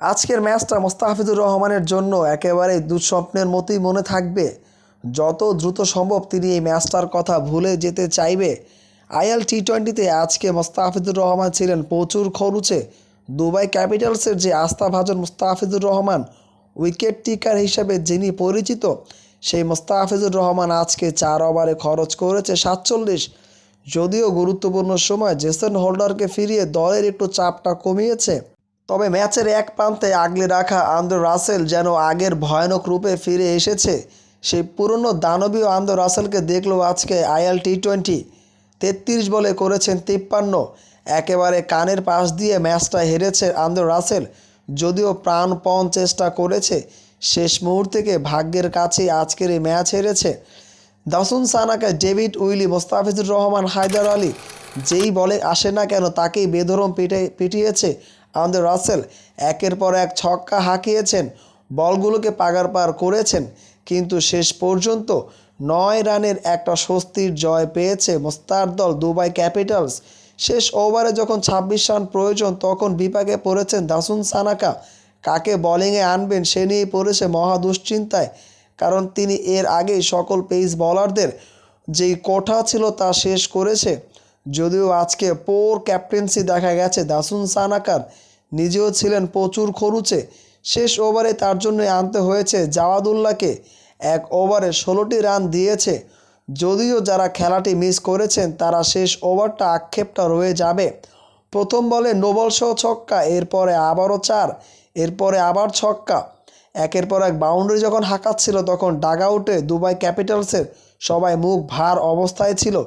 আজকের ম্যাচটা মোস্তাফিজুর রহমানের জন্য একেবারে দুঃস্বপ্নের মতোই মনে থাকবে। যত দ্রুত সম্ভব তিনি এই ম্যাচটার কথা ভুলে যেতে চাইবে। আইএল টি-20তে আজকে মোস্তাফিজুর রহমান ছিলেন প্রচুর খরুচে। দুবাই ক্যাপিটালসের যে আস্থাভাজন মোস্তাফিজুর রহমান, উইকেট টিকার হিসেবে যিনি পরিচিত, সেই মোস্তাফিজুর রহমান আজকে 4 ওভারে খরচ করেছে 47। যদিও গুরুত্বপূর্ণ সময় জেসন হোল্ডারকে ফিরিয়ে দলের একটু চাপটা কমিয়েছে, তবে ম্যাচের এক প্রান্তে আগলে রাখা আন্দ্রে রাসেল যেন আগের ভয়ানক রূপে ফিরে এসেছে। সেই পুরনো দানবীয় আন্দ্রে রাসেলকে দেখলো আজকে আইএল টি-20। 33 বলে করেছেন 53। একেবারে কানের পাশ দিয়ে ম্যাচটা হেরেছে আন্দ্রে রাসেল। যদিও প্রাণপণ চেষ্টা করেছে, শেষ মুহূর্তে ভাগ্যের কাছে আজকের এই ম্যাচ হেরেছে। দাসুন সানাকা, ডেভিড উইলি, মোস্তাফিজুর রহমান, হায়দার আলী যেই বলে আসে না কেন তাকেই বেধরম পিটিয়েছে আন্দ্রে রাসেল। একের পর এক ছক্কা হাঁকিয়েছেন, বলগুলোকে পাগার পার করেছেন, কিন্তু শেষ পর্যন্ত 9 রানের একটা স্বস্তির জয় পেয়েছে মোস্তার দল দুবাই ক্যাপিটালস। শেষ ওভারে যখন 26 রান প্রয়োজন তখন বিপাকে পড়েছেন দাসুন সানাকা। কাকে বোলিংয়ে আনবেন সে নিয়েই পড়েছে মহা দুশ্চিন্তায়, কারণ তিনি এর আগেই সকল পেস বোলারদের যেই কোঠা ছিল তা শেষ করেছে। যদিও আজকে পোর ক্যাপ্টেন্সি দেখা গেছে দাসুন সানাকার, নিজেও ছিলেন প্রচুর খরুচে। শেষ ওভারে তার জন্যই আনতে হয়েছে জাওয়াদুল্লাহকে। এক ওভারে 16টি রান দিয়েছে। যদিও যারা খেলাটি মিস করেছেন তারা শেষ ওভারটা আক্ষেপটা রয়ে যাবে। প্রথম বলে নোবল সহ ছক্কা, এরপরে আবারও 4, এরপরে আবার ছক্কা। একের পর এক বাউন্ডারি যখন হাঁকাচ্ছিল তখন ডাগআউটে দুবাই ক্যাপিটালসের সবাই মুখ ভার অবস্থায় ছিল।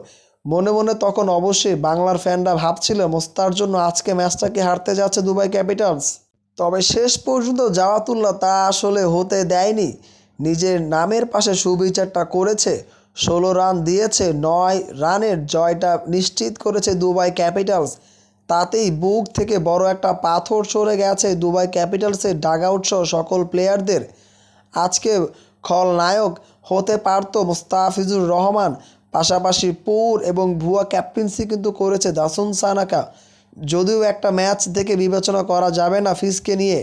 মনে মনে তখন অবশ্যই বাংলার ফ্যানরা ভাবছিল মোস্তার জন্য আজকে ম্যাচটাকে হারতে যাচ্ছে দুবাই ক্যাপিটালস। তবে শেষ পর্যন্ত জাওয়াতুল্লাহ তা আসলে হতে দেয়নি। নিজের নামের পাশে সুবিচারটা করেছে, 16 রান দিয়েছে, 9 রানের জয়টা নিশ্চিত করেছে দুবাই ক্যাপিটালস। তাতেই বুক থেকে বড় একটা পাথর সরে গেছে দুবাই ক্যাপিটালসের ডাগআউট সহ সকল প্লেয়ারদের। আজকে খলনায়ক হতে পারত মোস্তাফিজুর রহমান, পাশাপাশি পুর এবং ভুয়া ক্যাপ্টেন্সি কিন্তু করেছে দাসুন সানাকা। যদিও একটা ম্যাচ থেকে বিবেচনা করা যাবে না ফিজকে নিয়ে।